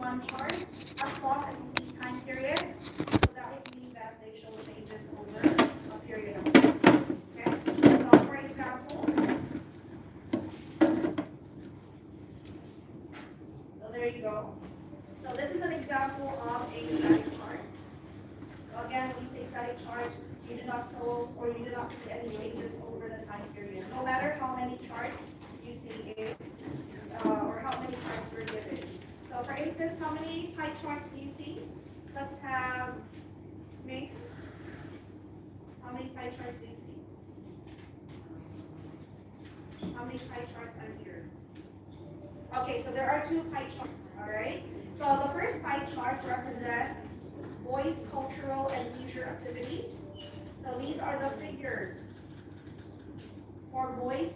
one chart as long as you see time periods. So that would mean that they show changes over a period of time. Okay? So for example, so there you go. So this is an example of a static chart. So again, when you say static chart, you do not show or you do not see any ranges over the time period. No matter how many charts you see it, or how many charts were given. So for instance, how many pie charts do you see? Let's have me. How many pie charts do you see? How many pie charts are here? Okay, so there are 2 pie charts, all right? So the first pie chart represents boys' cultural and leisure activities. So these are the figures for boys'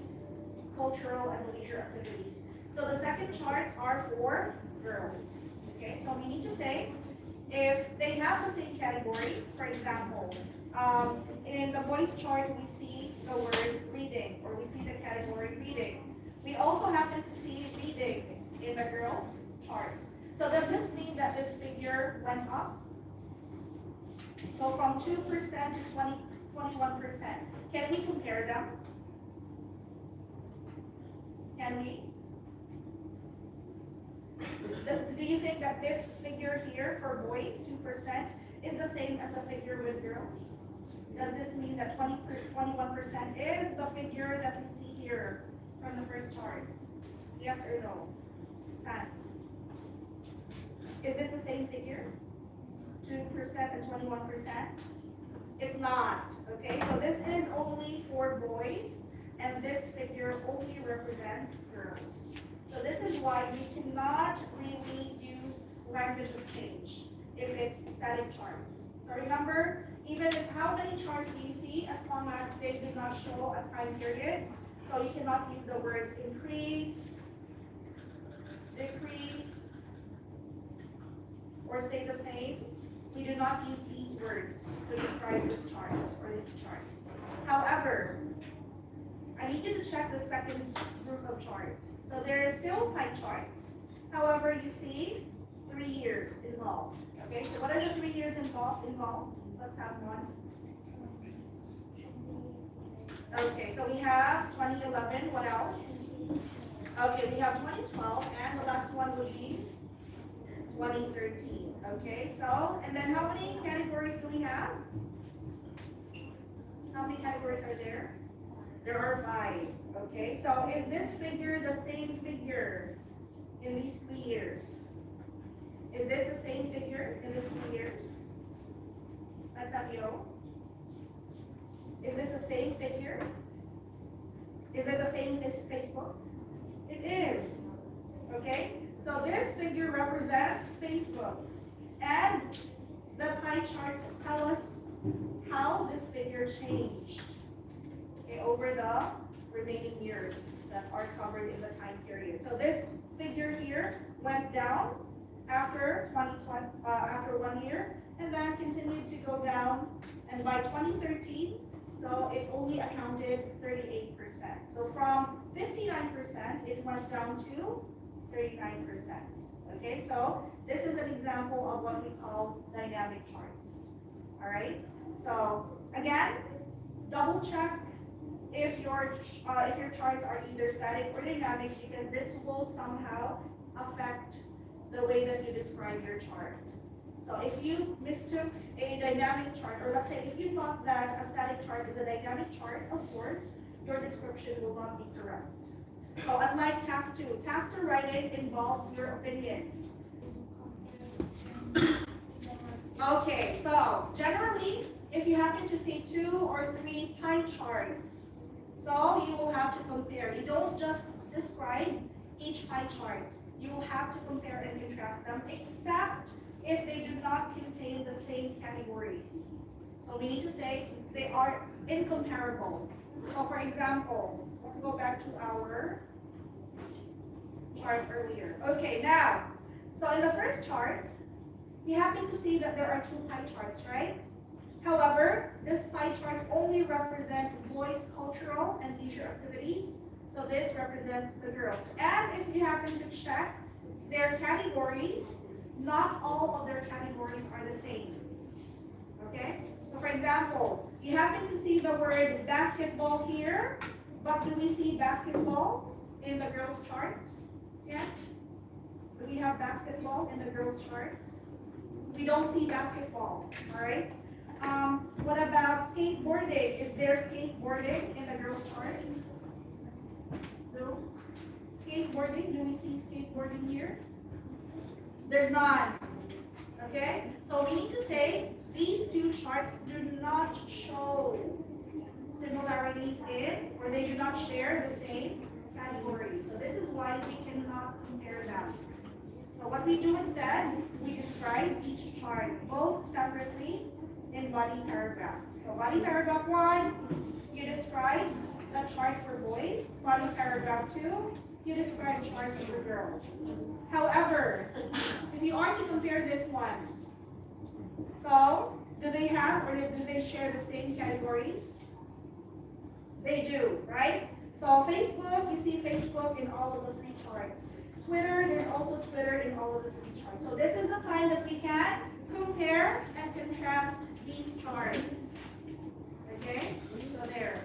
cultural and leisure activities. So the second charts are for girls. Okay, so we need to say if they have the same category, for example, in the boys chart we see the word reading, or we see the category reading. We also happen to see reading in the girls chart. So does this mean that this figure went up? So from 2% to 21%. Can we compare them? Can we? Do you think that this figure here for boys, 2%, is the same as the figure with girls? Does this mean that 21% is the figure that we see here from the first chart? Yes or no? 10. Is this the same figure? 2% and 21%? It's not, okay? So this is only for boys, and this figure only represents girls. So this is why we cannot really use language of change if it's static charts. So remember, even if how many charts do you see, as long as they do not show a time period, so you cannot use the words increase, decrease, or stay the same. We do not use these words to describe this chart or these charts. However, I need you to check the second group of charts. So there are still pie charts. However, you see 3 years involved. Okay, so what are the 3 years involved? Let's have one. Okay, so we have 2011. What else? Okay, we have 2012, and the last one would be 2013. Okay, so, and then how many categories do we have? How many categories are there? There are 5. Okay, so is this figure the same figure in these 3 years? Is this the same figure in these 3 years? Let's have yo. Is this the same figure? Is it the same as Facebook? It is. Okay, so this figure represents Facebook. And the pie charts tell us how this figure changed, okay, over the remaining years that are covered in the time period. So this figure here went down after 2020, after 1 year, and then continued to go down. And by 2013, so it only accounted 38%. So from 59%, it went down to 39%. Okay, so this is an example of what we call dynamic charts. All right. So again, double check if your charts are either static or dynamic, because this will somehow affect the way that you describe your chart. So if you mistook a dynamic chart, or let's say if you thought that a static chart is a dynamic chart, of course, your description will not be correct. So unlike task 2, task 2 writing involves your opinions. Okay, so generally, if you happen to see 2 or 3 pie charts, so you will have to compare. You don't just describe each pie chart. You will have to compare and contrast them, except if they do not contain the same categories. So we need to say they are incomparable. So for example, let's go back to our chart earlier. Okay, now, so in the first chart, we happen to see that there are 2 pie charts, right? However, this pie chart only represents boys' cultural and leisure activities. So this represents the girls. And if you happen to check their categories, not all of their categories are the same. Okay? So for example, you happen to see the word basketball here, but do we see basketball in the girls chart? Yeah? Do we have basketball in the girls chart? We don't see basketball, all right? What about skateboarding? Is there skateboarding in the girls chart? No. Skateboarding, do we see skateboarding here? There's none. Okay? So we need to say these two charts do not show similarities in, or they do not share the same categories. So this is why we cannot compare them. So what we do instead, we describe each chart both separately in body paragraphs. So body paragraph 1, you describe the chart for boys. Body paragraph 2, you describe charts for girls. However, if you are to compare this one, so do they have or do they share the same categories? They do, right? So Facebook, you see Facebook in all of the 3 charts. Twitter, there's also Twitter in all of the 3 charts. So this is the time that we can compare and contrast these charts. Okay? So there.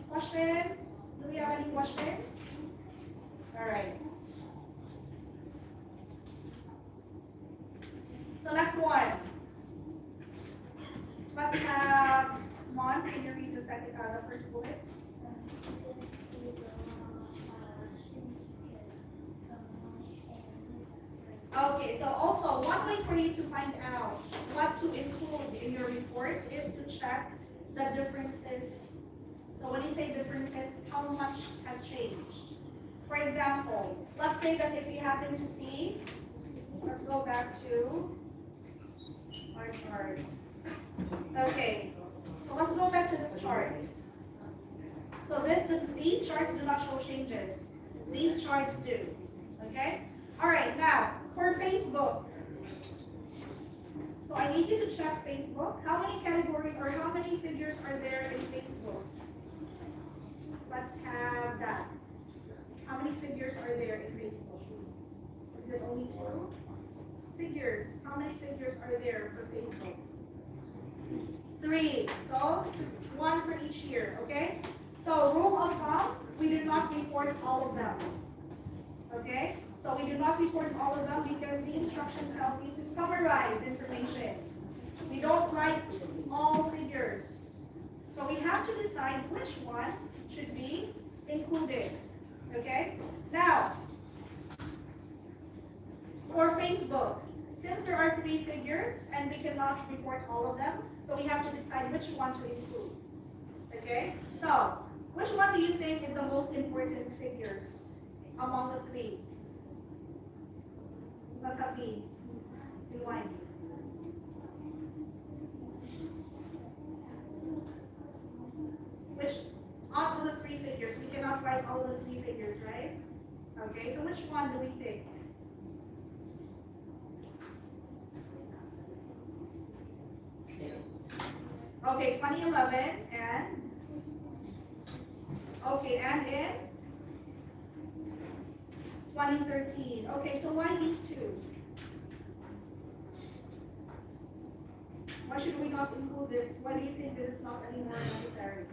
Questions? Do we have any questions? All right. So next one. Let's have Mon. Can you read the first bullet? Okay, so also one way for you to find out what to include in your report is to check the differences. So when you say differences, how much has changed? For example, let's say that if you happen to see, let's go back to our chart. Okay, so let's go back to this chart. So these charts do not show changes. These charts do. Okay? All right, now for Facebook. So I need you to check Facebook. How many categories or how many figures are there in Facebook? Let's have that. How many figures are there in Facebook? Is it only 2? Figures. How many figures are there for Facebook? 3. So 1 for each year, okay? So rule of thumb, we do not report all of them. Okay? So we do not report all of them because the instruction tells you to summarize information. We don't write all figures. So we have to decide which one should be included. Okay? Now, for Facebook, since there are 3 figures and we cannot report all of them, so we have to decide which one to include. Okay? So, which one do you think is the most important figures among the 3? Let's have me rewind. Which out of the 3 figures? We cannot write all of the 3 figures, right? Okay, so which one do we think? Okay, 2011 and in 2013. Okay, so why these 2? Why should we not include this? Why do you think this is not anymore necessary?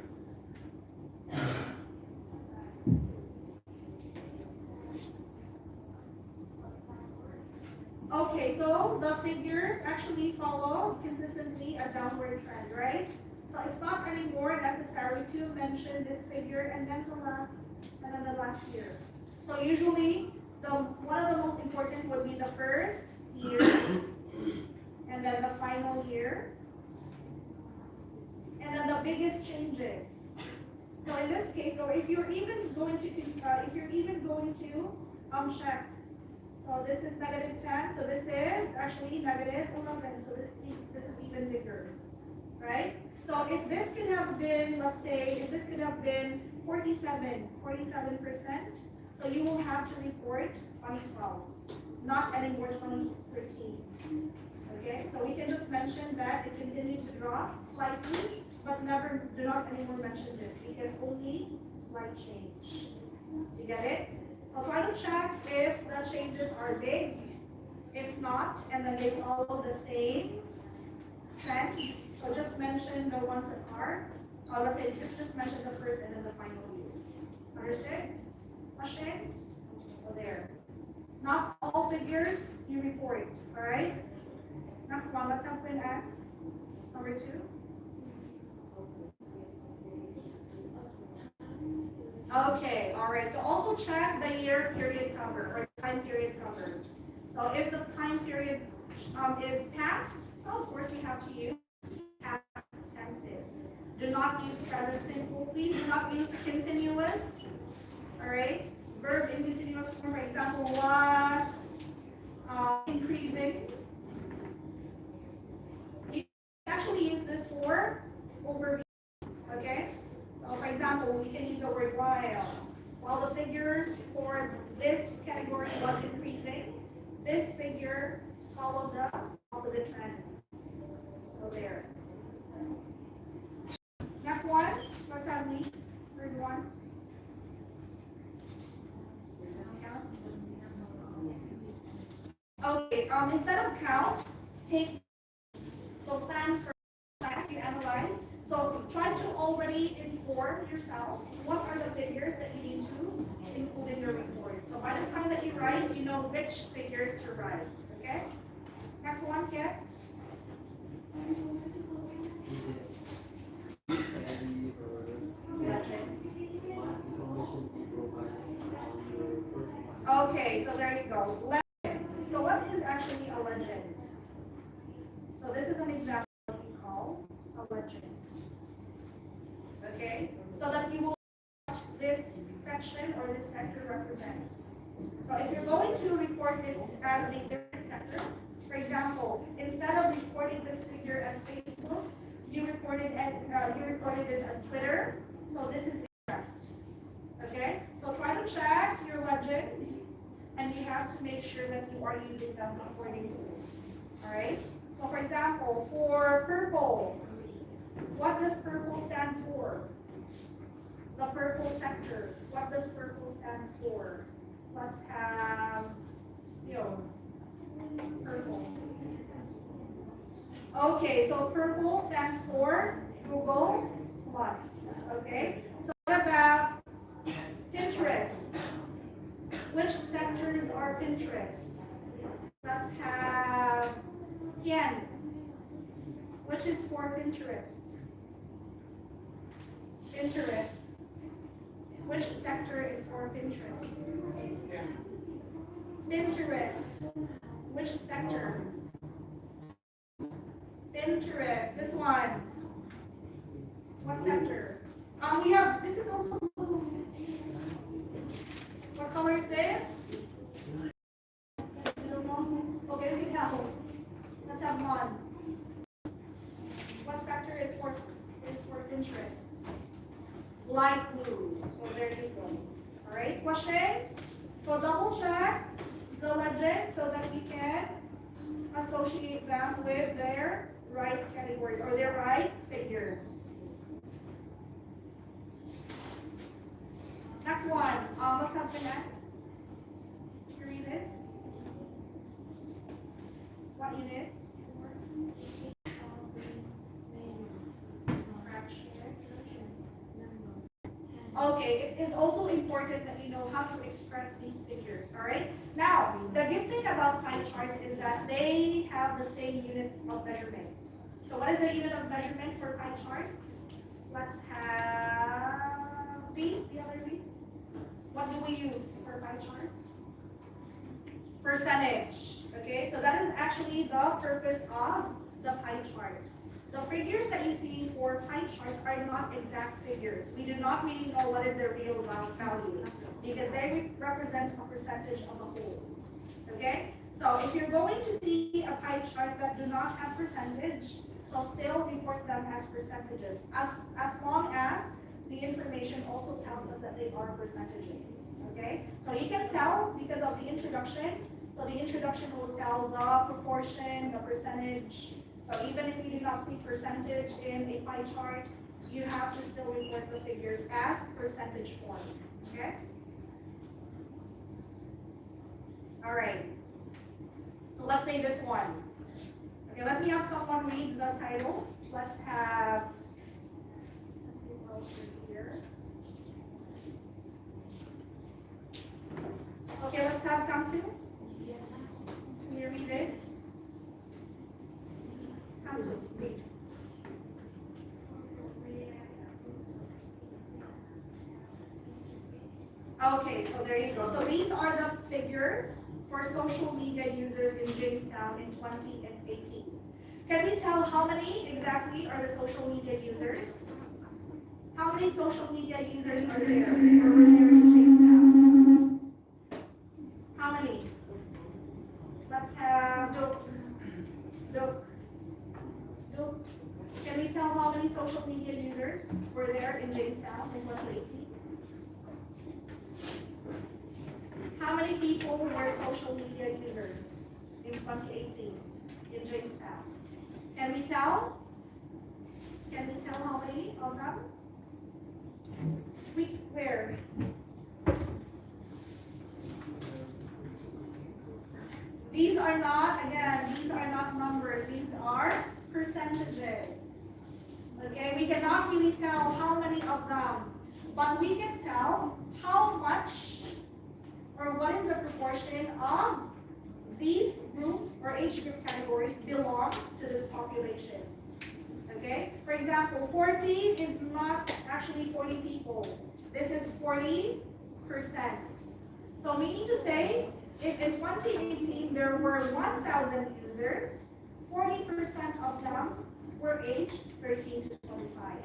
Okay, so the figures actually follow consistently a downward trend, right? So it's not anymore necessary to mention this figure and then the last year. So usually, one of the most important would be the first year, and then the final year, and then the biggest changes. So in this case, so if you're even going to check. So this is -10. So this is actually -11. So this is even bigger, right? So if this could have been, let's say, if this could have been 47%, so you will have to report 2012, not anymore 2013. Okay, so we can just mention that it continued to drop slightly, but do not anymore mention this because only slight change. Do you get it? So try to check if the changes are big. If not, and then they follow the same trend. So just mention the ones that are, let's say just mention the first and then the final view. Understood? Questions? So there. Not all figures you report, all right? Next one, let's have Quinn at number 2. Okay, all right. So also check the year period cover or time period cover. So if the time period is past, so of course you have to use past tenses. Do not use present simple. Please do not use continuous. All right. Verb in continuous form, for example, was increasing. You can actually use this for overview. Okay. So for example, we can use the word while the figure for this category was increasing, this figure followed the opposite trend. So there. Next one, let's have me. Third one. Okay, instead of count, take, so plan for to analyze. So try to already inform yourself what are the figures that you need to include in your report. So by the time that you write, you know which figures to write. Okay? Next one, Kit. Okay, so there you go. Legend. So what is actually a legend? So this is an example of what we call a legend. Okay, so that you will know what this section or this sector represents. So if you're going to report it as a different sector, for example, instead of reporting this figure as Facebook, you reported this as Twitter. So this is incorrect. Okay, so try to check your legend, and you have to make sure that you are using them accordingly. All right. So for example, for purple. What does purple stand for? The purple sector. What does purple stand for? Let's have, purple. Okay, so purple stands for Google Plus. Okay, so what about Pinterest? Which sectors are Pinterest? Let's have Yen. Which is for Pinterest? Pinterest. Which sector is for Pinterest? Pinterest. Which sector? Pinterest. This one. What sector? We have, this is also blue. What color is this? You don't know? Okay, we can help. Let's have one. What sector is for Pinterest? Light blue. So there you go. All right, questions? So double check the legend so that we can associate them with their right categories or their right figures. Next one. Let's have connect. Did you read this? What units? Okay, it is also important that you know how to express these figures, all right? Now, the good thing about pie charts is that they have the same unit of measurements. So what is the unit of measurement for pie charts? Let's have B, the other B. What do we use for pie charts? Percentage, okay? So that is actually the purpose of the pie chart. The figures that you see for pie charts are not exact figures. We do not really know what is their real value because they represent a percentage of a whole. Okay? So if you're going to see a pie chart that do not have percentage, so still report them as percentages, as long as the information also tells us that they are percentages. Okay? So you can tell because of the introduction. So the introduction will tell the proportion, the percentage. So even if you do not see percentage in a pie chart, you have to still report the figures as percentage form. Okay? All right. So So let's say this one. Okay, let me have someone read the title. Let's see what else here. Okay, let's have come to. Can you read this? Come to, read. Okay, so there you go. So these are the figures for social media users in Jamestown in 2018. Can you tell how many exactly are the social media users? How many social media users are there or were there in Jamestown? How many? Let's have Dook. Can we tell how many social media users were there in Jamestown in 2018? How many people were social media users in 2018 in Jamestown? Can we tell? Can we tell how many of them? Where? These are not, again, these are not numbers. These are percentages. Okay, we cannot really tell how many of them, but we can tell how much or what is the proportion of these group or age group categories belong to this population. Okay, for example, 40 is not actually 40 people. This is 40%. So meaning to say, if in 2018 there were 1,000 users, 40% of them were aged 13 to 25.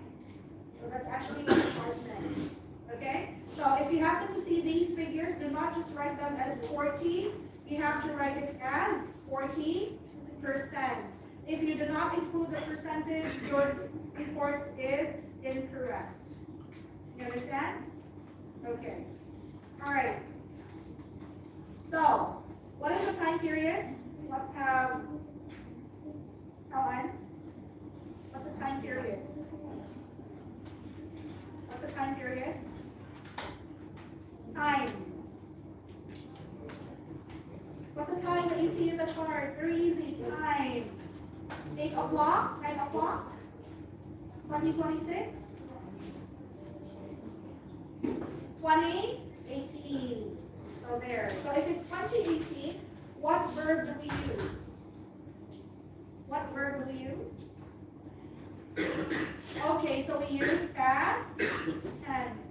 So that's actually what the chart meant. Okay? So if you happen to see these figures, do not just write them as 40. You have to write it as 40%. If you do not include the percentage, your report is incorrect. You understand? Okay. All right. So, what is the time period? Let's have time. What's the time period? What's the time period? Time. What's the time that you see in the chart? Very easy. Time. 8 o'clock? 9 o'clock? 2026? 2018. So there. So if it's 2018, what verb do we use? What verb do we use? Okay, so we use past tense.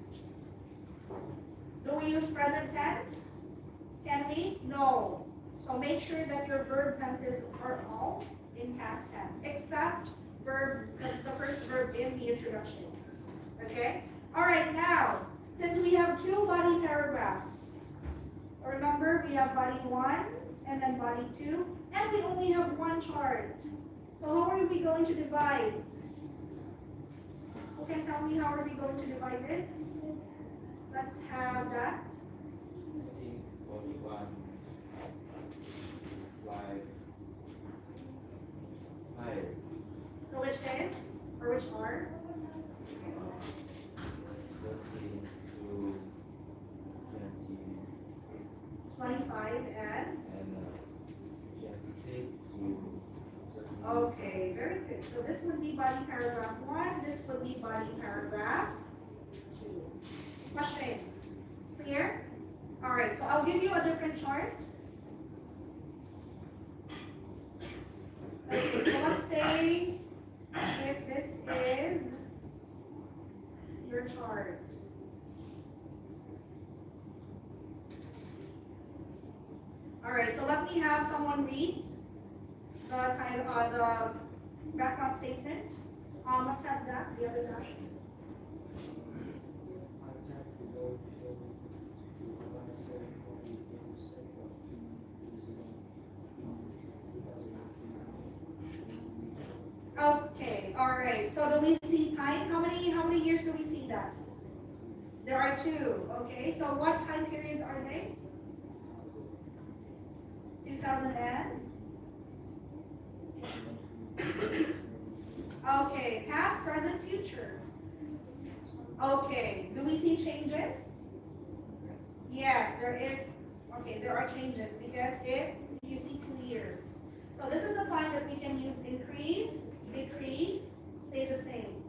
Do we use present tense? Can we? No. So make sure that your verb tenses are all in past tense, except verb, the first verb in the introduction. Okay? All right, now, since we have two body paragraphs, remember we have body 1 and then body 2, and we only have one chart. So how are we going to divide? Who can tell me how are we going to divide this? Let's have that. So which is? Or which are? 25 and? 26 to 30. Okay, very good. So this would be body paragraph 1, this would be body paragraph 2. Questions? Clear? All right, so I'll give you a different chart. Okay, so let's say if this is your chart. All right, so let me have someone read the title, the background statement. Let's have that, the other guy. Okay, all right. So do we see time? How many years do we see that? There are 2. Okay, so what time periods are they? 2000 and? Okay, past, present, future. Okay, do we see changes? Yes, there is. Okay, there are changes because if you see 2 years. time that we can use increase, decrease, stay the same.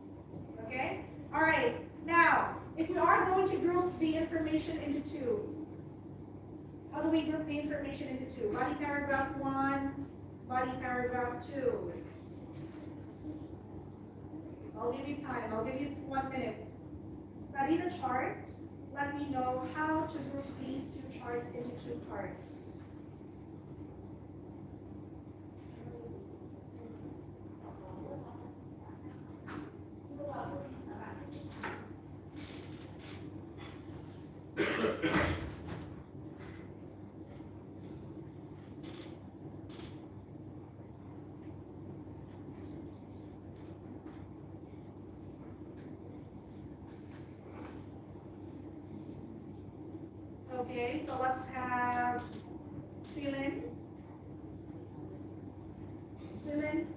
Okay? All right. Now, if we are going to group the information into two, how do we group the information into two? Body paragraph 1, body paragraph 2. I'll give you time. I'll give you 1 minute. Study the chart. Let me know how to group these two charts into two parts. Okay, so let's have fill in. Fill in.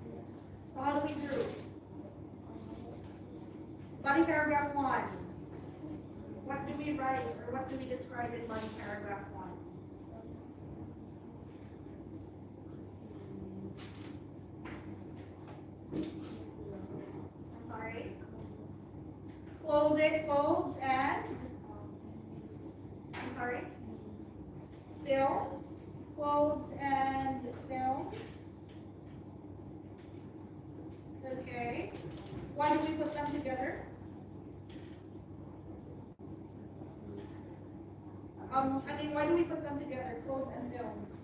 So how do we group? Body paragraph 1. What do we write or what do we describe in body paragraph 1? I'm sorry. Clothing, clothes, and I'm sorry. Films, clothes, and films. Okay. Why do we put them together? Why do we put them together, clothes and films,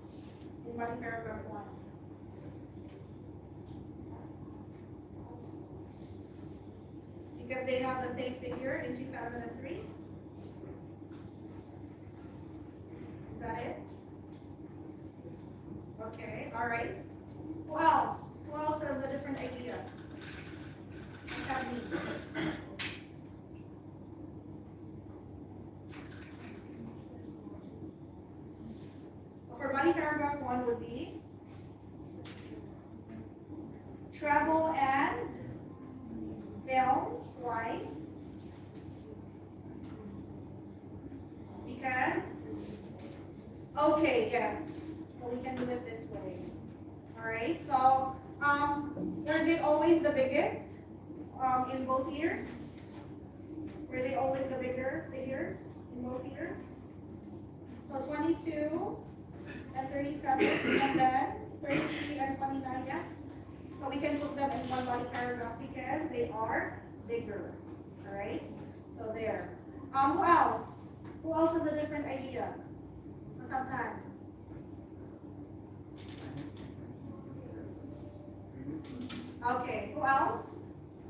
in body paragraph 1? Because they have the same figure in 2003? Is that it? Okay, all right. Who else? Who else has a different idea? So for body paragraph 1 would be travel and films. Why? Because, okay, yes. So we can do it this way. All right. So, were they always the biggest in both years? Were they always the bigger figures in both years? So 22 and 37, and then 33 and 29. Yes. So we can put them in one body paragraph because they are bigger. All right. So there. Who else? Who else has a different idea? Let's have time. Okay, who else?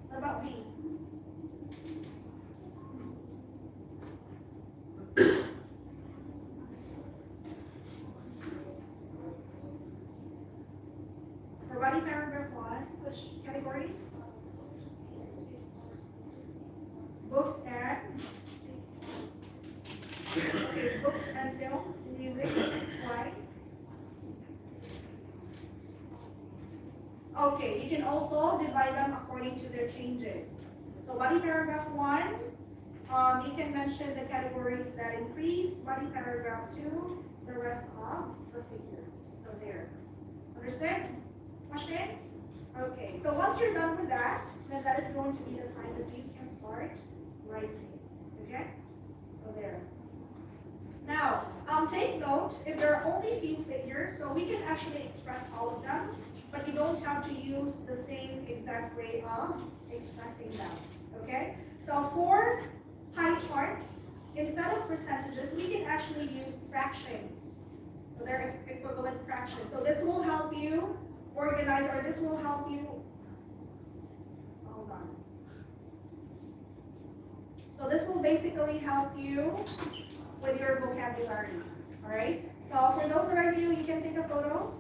What about me? For body paragraph 1, which categories? Books and okay, books and film, music. Why? Okay, you can also divide them according to their changes. So body paragraph 1, you can mention the categories that increased. Body paragraph 2, the rest of the figures. So there. Understand? Questions? Okay, so once you're done with that, then that is going to be the time that you can start writing. Okay? So there. Now, take note, if there are only few figures, so we can actually express all of them, but you don't have to use the same exact way of expressing them, okay? So for pie charts, instead of percentages, we can actually use fractions. So they're equivalent fractions. So this will help you organize, or this will help you, hold on. So this will basically help you with your vocabulary, all right? So for those that are new, you can take a photo.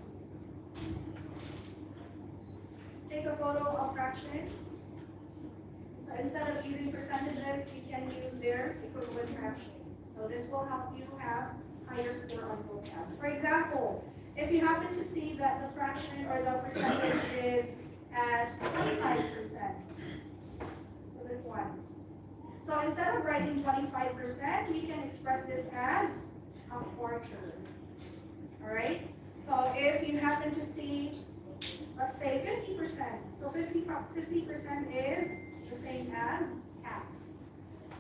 Take a photo of fractions. So instead of using percentages, you can use their equivalent fraction. So this will help you have higher score on vocab. For example, if you happen to see that the fraction or the percentage is at 25%, so this one. So instead of writing 25%, you can express this as a quarter. All right? So if you happen to see, let's So 50% is the same as half.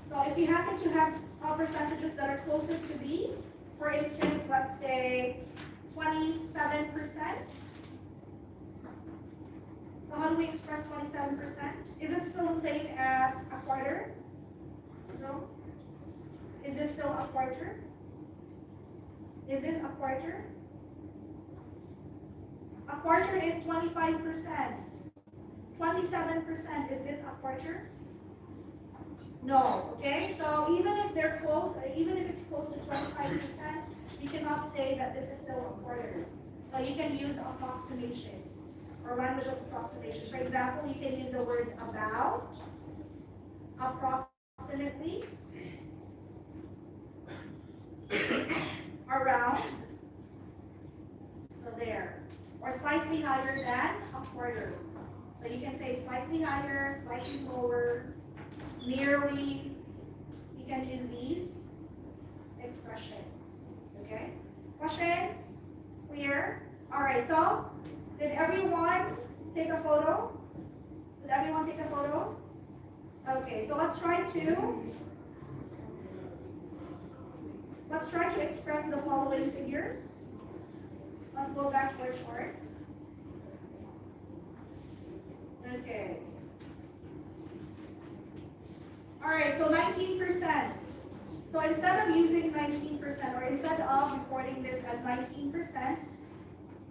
So if you happen to have percentages that are closest to these, for instance, let's say 27%. So how do we express 27%? Is it still the same as a quarter? No. Is this still a quarter? Is this a quarter? A quarter is 25%. 27%, is this a quarter? No, okay? So even if they're close, even if it's close to 25%, you cannot say that this is still a quarter. So you can use approximation or language of approximations. For example, you can use the words about, approximately, around, so there, or slightly higher than a quarter. So you can say slightly higher, slightly lower, nearly. You can use these expressions. Okay? Questions? Clear? All right. So, did everyone take a photo? Did everyone take a photo? Okay. So let's try to express the following figures. Let's go back to our chart. Okay. All right, so 19%. So instead of using 19%, or instead of recording this as 19%,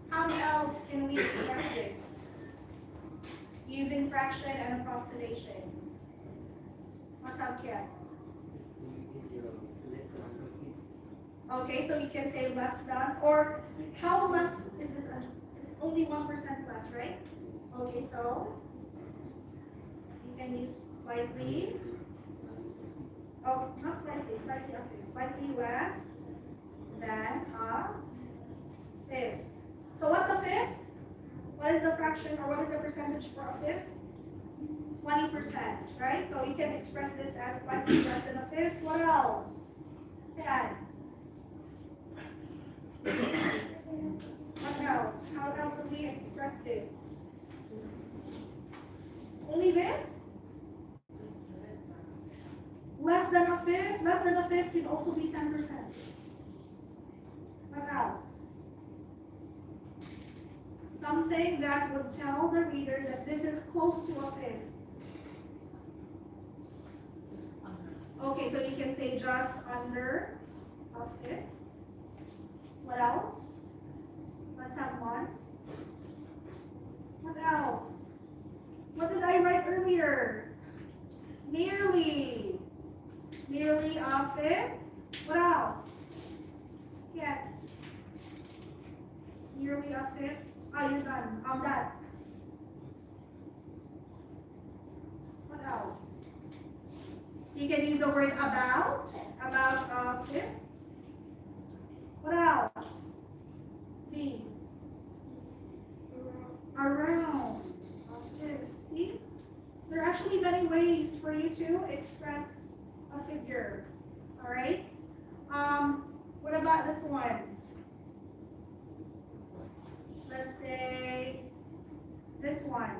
how else can we express this? Using fraction and approximation. What's up, kid? Okay, so we can say less than, or how less is this? It's only 1% less, right? Okay, so you can use slightly. Oh, not slightly, slightly up here. Slightly less than a fifth. So what's a fifth? What is the fraction, or what is the percentage for a fifth? 20%, right? So you can express this as slightly less than a fifth. What else? 10. What else? How else do we express this? Only this? Less than a fifth? Less than a fifth can also be 10%. What else? Something that would tell the reader that this is close to a fifth. Okay, so you can say just under a fifth. What else? Let's have one. What else? What did I write earlier? Nearly. Nearly a fifth. What else? Yeah. Nearly a fifth. Oh, you're done. I'm done. What else? You can use the word about a fifth. What else? B. Around a fifth. See? There are actually many ways for you to express a figure. All right? What about this one? Let's say this one.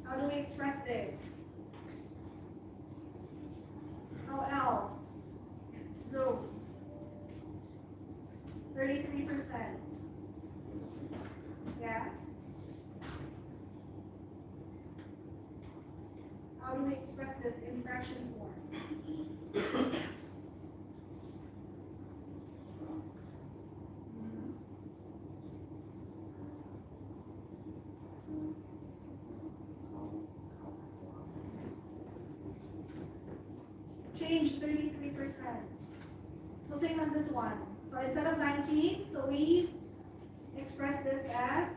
How do we express this? How else? Zoom. 33%. Yes. How do we express this in fraction form? Change 33%. So same as this one. So instead of 19, so we express this as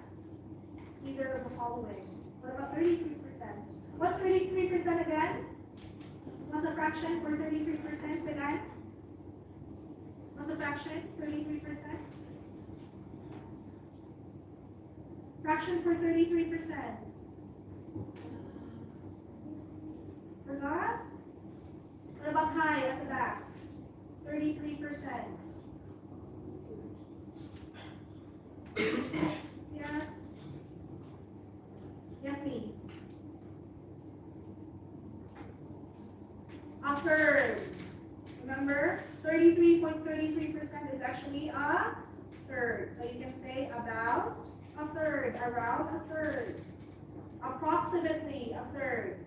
either of the following. What about 33%? What's 33% again? What's a fraction for 33% again? What's a fraction? 33%? Fraction for 33%. Forgot? What about high at the back? 33%. Yes. around a third. Approximately a third.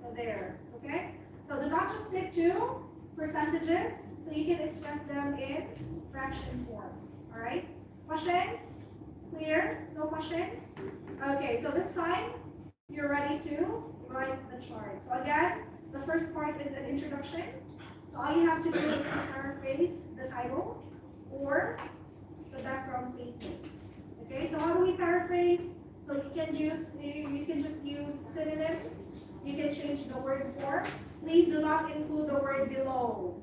So there, okay? So do not just stick to percentages, so you can express them in fraction form, all right? Questions? Clear? No questions? Okay, so this time, you're ready to write the chart. So again, the first part is an introduction. So all you have to do is to paraphrase the title or the background statement. Okay, so how do we paraphrase? So you can just use synonyms. You can change the word form. Please do not include the word below.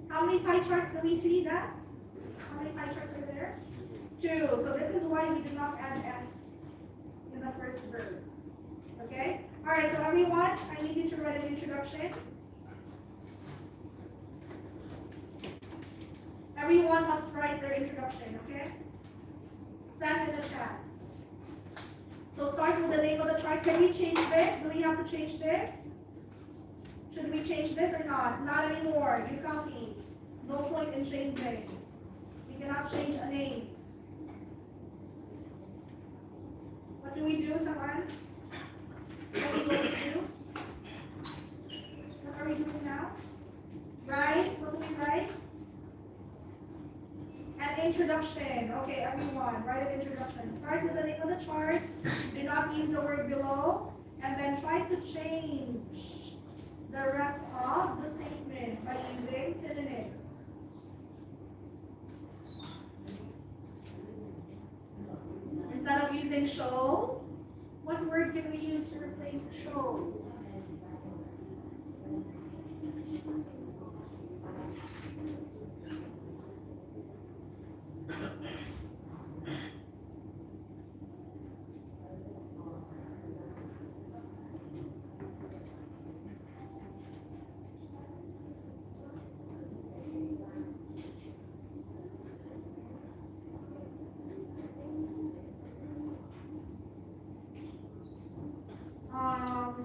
How many pie charts do we see that? How many pie charts are there? 2. So this is why we do not add S in the first verb. Okay? Alright, so everyone, I need you to write an introduction. Everyone must write their introduction, okay? Send in the chat. So start with the name of the chart. Can we change this? Do we have to change this? Should we change this or not? Not anymore. You copied. No point in changing. You cannot change a name. What do we do, someone? What are we going to do? What are we doing now? Write. What do we write? An introduction. Okay, everyone, write an introduction. Start with the name of the chart. Do not use the word below. And then try to change the rest of the statement by using synonyms. Instead of using show, what word can we use to replace show?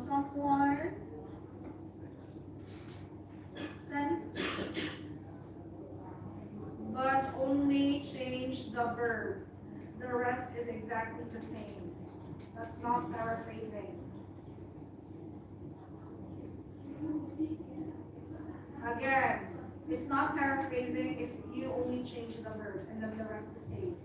Someone sent, but only change the verb. The rest is exactly the same. That's not paraphrasing. Again, it's not paraphrasing if you only change the verb and then the rest is the same.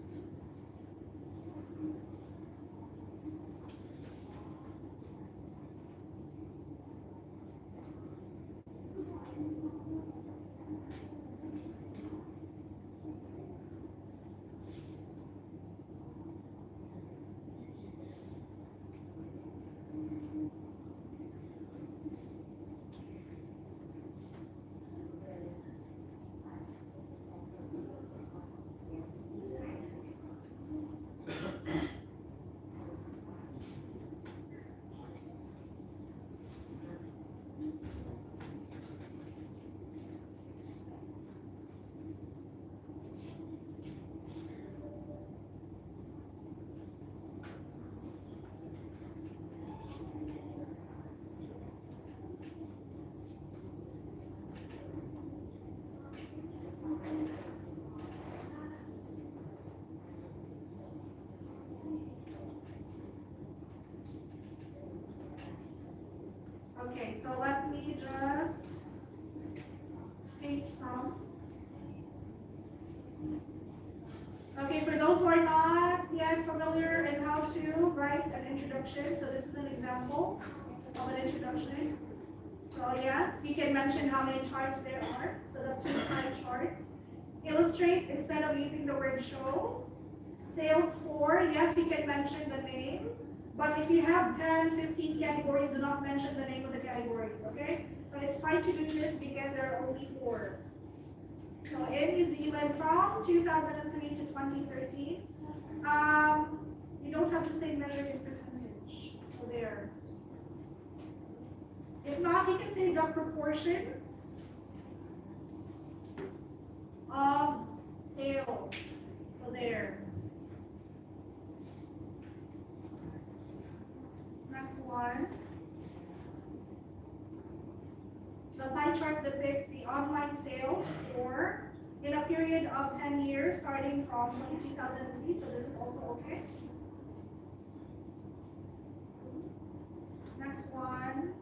Okay, so let me just paste some. Okay, for those who are not yet familiar in how to write an introduction, so this is an example of an introduction. So yes, you can mention how many charts there are. So the 2 pie charts. Illustrate instead of using the word show. Sales for, yes, you can mention the name. But if you have 10, 15 categories, do not mention the name of the categories, okay? So it's fine to do this because there are only 4. So in New Zealand from 2003 to 2013, you don't have to say measured in percentage. So there. If not, you can say the proportion of sales. So there. Next one. The pie chart depicts the online sales for in a period of 10 years starting from 2003. So this is also okay. one.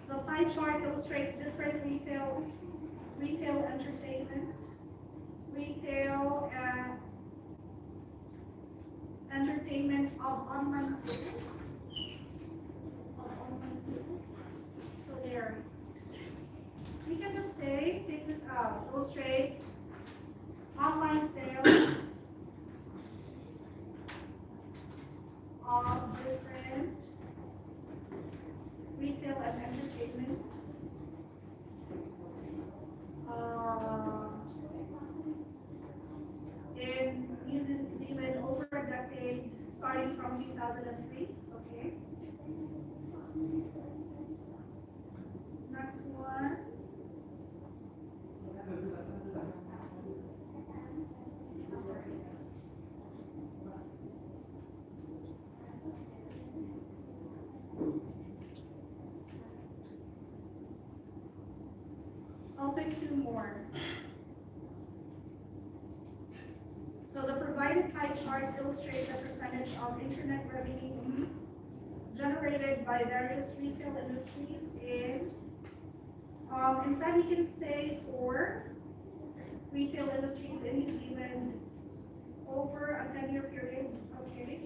The pie chart illustrates different retail entertainment, retail and entertainment of online sales. So there. We can just say, take this out, illustrates online sales of different retail and entertainment in New Zealand over a decade, starting from 2003. Okay. Next one. I'll pick two more. So the provided pie charts illustrate the percentage of internet revenue generated by various retail industries in, instead you can say for retail industries in New Zealand over a 10-year period, okay?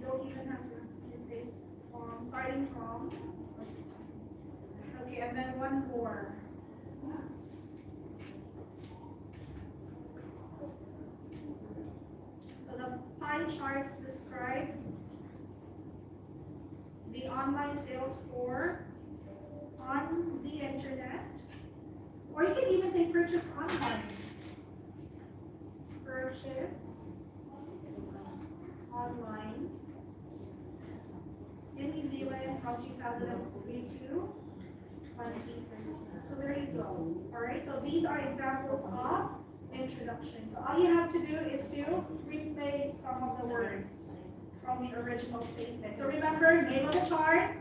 You don't even have to, you can say starting from, okay, and then one more. So the pie charts describe the online sales for on the internet, or you can even say purchased online. Purchased online in New Zealand from 2003 to 2013. So there you go. All right, so these are examples of introduction. So all you have to do is to replace some of the words from the original statement. So remember, name of the chart,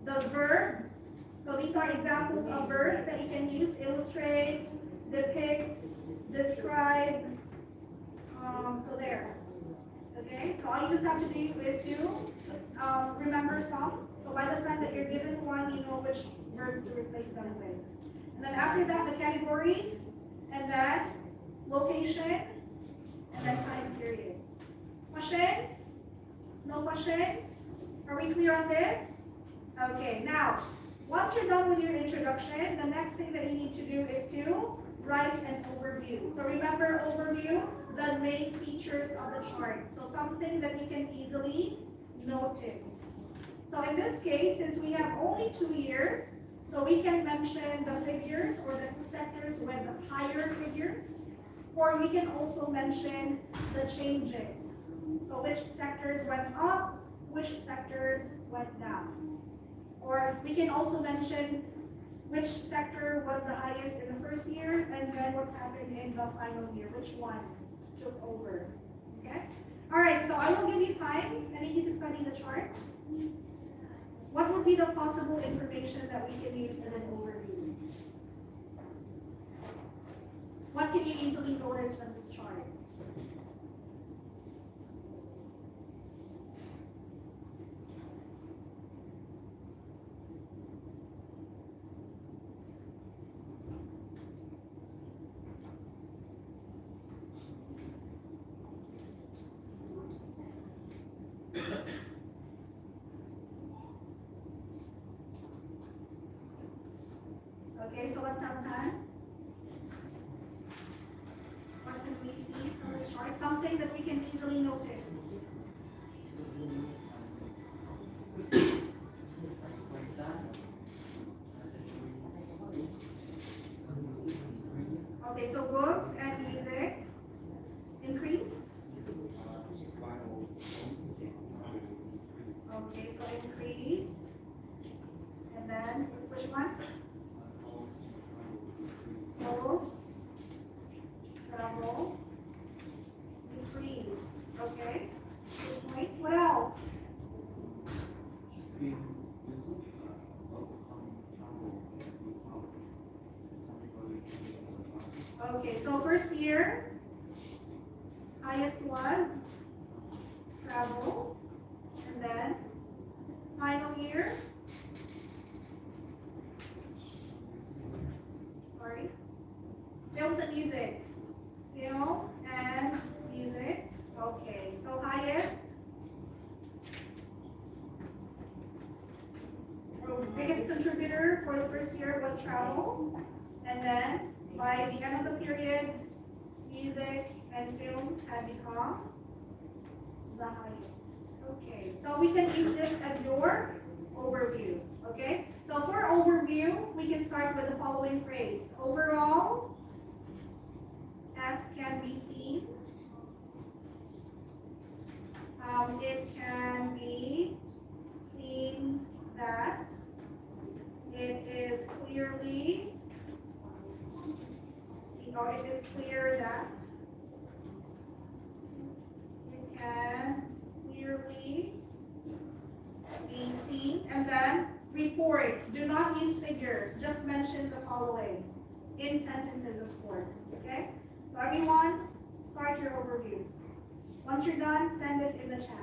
the verb. So these are examples of verbs that you can use: illustrate, depicts, describe. So there. Okay, so all you just have to do is to remember some. So by the time that you're given one, you know which verbs to replace them with. And then after that, the categories, and then location, and then time period. Questions? No questions? Are we clear on this? Okay, now, once you're done with your introduction, the next thing that you need to do is to write an overview. So remember, overview, the main features of the chart. So something that you can easily notice. So in this case, since we have only 2 years, so we can mention the figures or the sectors with higher figures, or we can also mention the changes. So which sectors went up, which sectors went down. Or we can also mention which sector was the highest in the first year, and then what happened in the final year, which one took over. Okay? All right, so I will give you time. I need you to study the chart. What would be the possible information that we can use as an overview? What can you easily notice from this chart? Okay, so let's have time. What can we see from this chart? Something that we can easily notice. Okay, so books and music increased. Okay, so increased. And then, which one? Clothes, travel, increased. Okay, good point. What else? Okay, so first year, highest was travel. then final year. Sorry. Films and music. Films and music. Okay, so highest. Biggest contributor for the first year was travel. And then by the end of the period, music and films had become the highest. Okay, so we can use this as your overview. Okay, so for overview, we can start with the following phrase. Overall, as can be seen, it can be seen that it is clearly, it is clear that it can clearly be seen. And then report. Do not use figures. Just mention the following in sentences, of course. Okay? So everyone, start your overview. Once you're done, send it in the chat.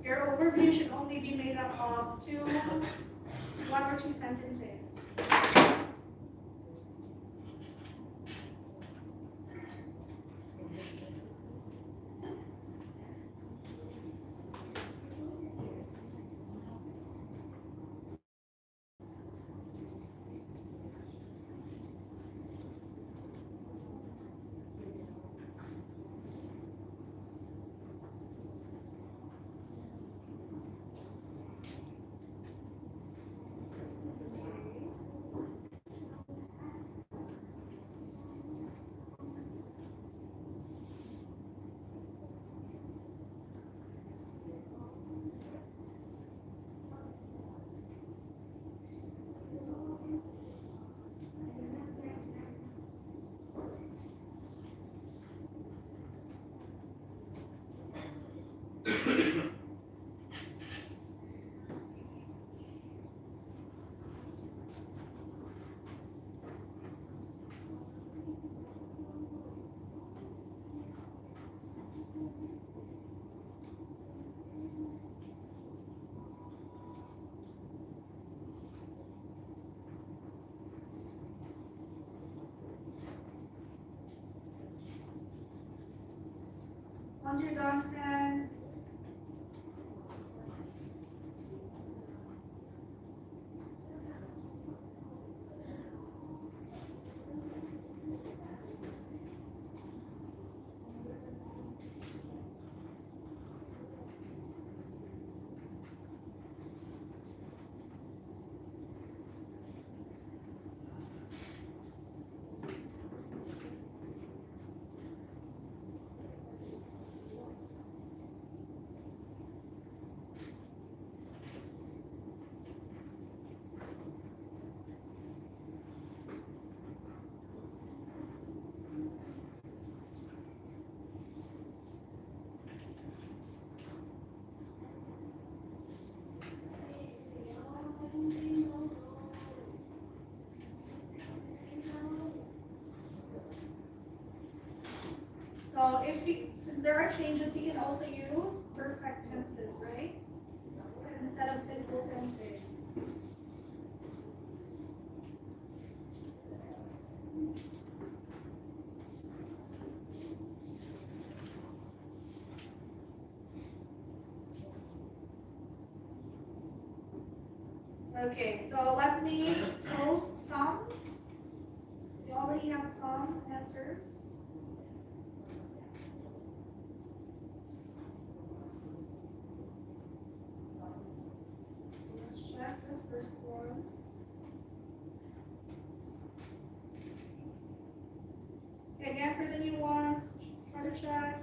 Your overview should only be made up of one or two sentences. Once you're done, send. So since there are changes, you can also use perfect tenses, right? Instead of simple tenses. Okay, so let me post some. You already have some answers. Next one. Again, for the new ones, try to check.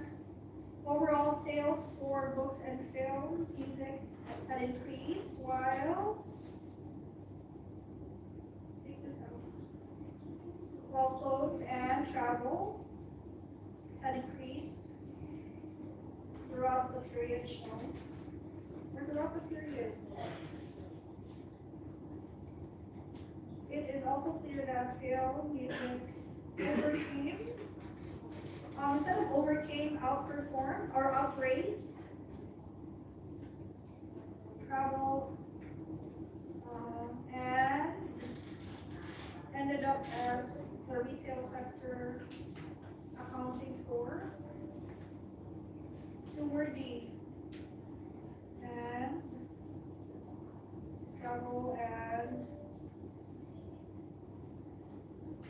Overall sales for books and film, music had increased while, take this out, while clothes and travel had increased throughout the period shown, or throughout the period. It is also clear that film, music overcame, instead of overcame, outperformed or outraised travel, and ended up as the retail sector accounting for 2 were D, and travel, and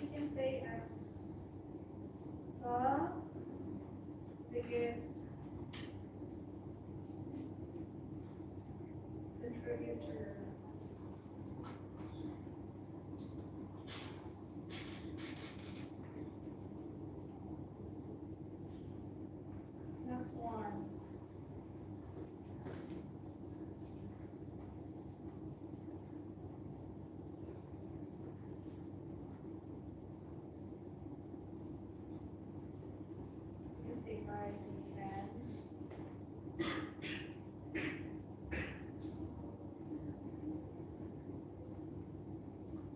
we can say as the biggest contributor. Next one. You can say by the end.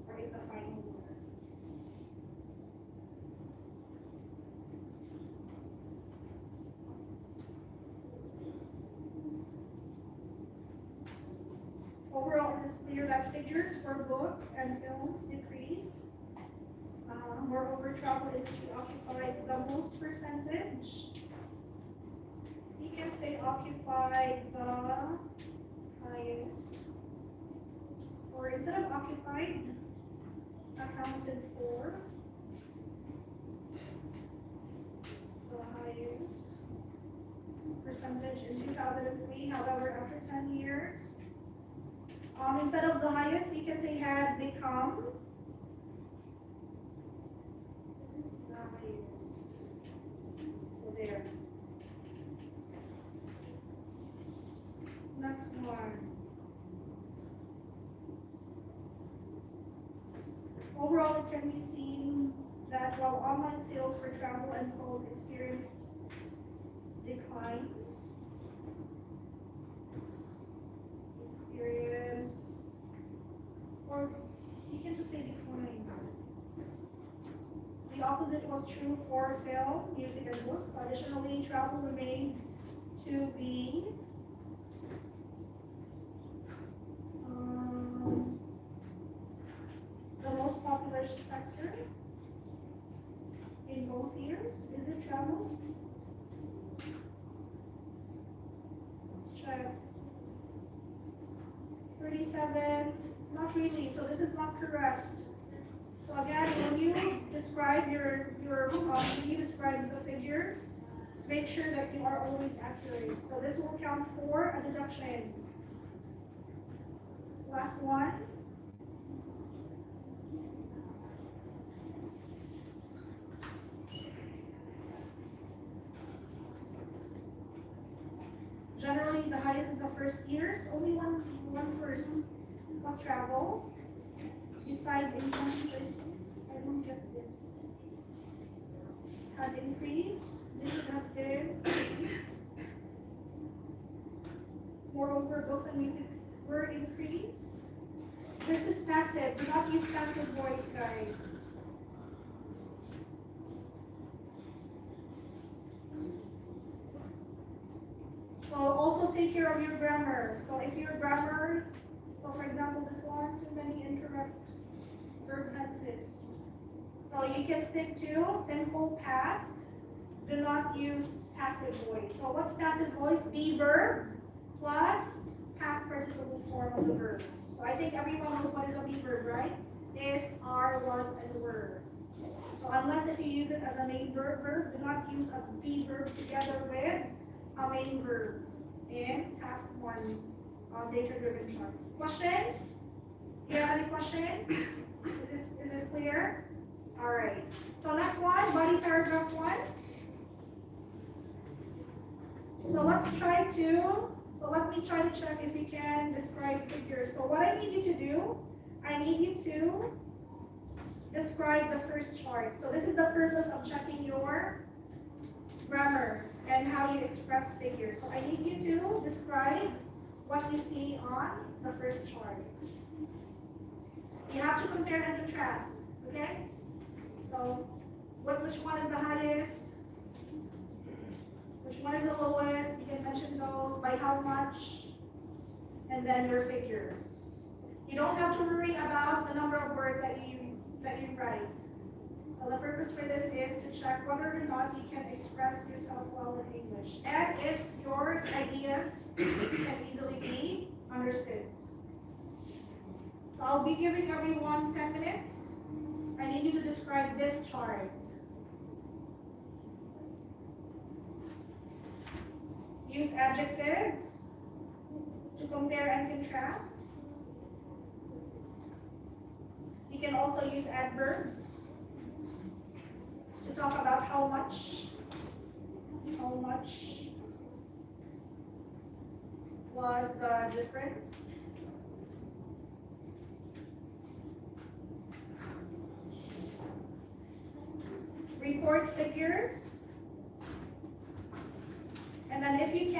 Or in the final word. Overall, it is clear that figures for books and films decreased. Moreover, travel industry occupied the most percentage. You can say occupied the highest. Or instead of occupied, accounted for the highest percentage in 2003. However, after 10 years, instead of the highest, you can say had become the highest. So there. Next one. Overall, it can be seen that while online sales for travel and clothes experienced decline, or you can just say decline. The opposite was true for film, music, and books. Additionally, travel remained to be the most popular sector in both years. Is it travel? Let's check. 37, not really, so this is not correct. So again, when you describe when you describe the figures, make sure that you are always accurate. So this will count for a deduction. Last one. Generally, the highest in the first years, only one first was travel. Beside income, I don't get this. Had increased. This should have been. Moreover, books and music were increased. This is passive. Do not use passive voice, guys. So also take care of your grammar. So if your grammar, so for example, this one, too many incorrect verb tenses. So you can stick to simple past. Do not use passive voice. So what's passive voice? Be verb plus past participle form of the verb. So I think everyone knows what is a be verb, right? Is, are, was, and were. So unless if you use it as a main verb, do not use a be verb together with a main verb in task 1 on data-driven charts. Questions? Do you have any questions? Is this clear? All right. So next one, body paragraph 1. So let me try to check if you can describe figures. So what I need you to do, I need you to describe the first chart. So this is the purpose of checking your grammar and how you express figures. So I need you to describe what you see on the first chart. You have to compare and contrast, okay? So which one is the highest? Which one is the lowest? You can mention those, by how much, and then your figures. You don't have to worry about the number of words that you write. So the purpose for this is to check whether or not you can express yourself well in English, and if your ideas can easily be understood. So I'll be giving everyone 10 minutes. I need you to describe this chart. Use adjectives to compare and contrast. You can also use adverbs to talk about how much was the difference. Report figures. And then if you can,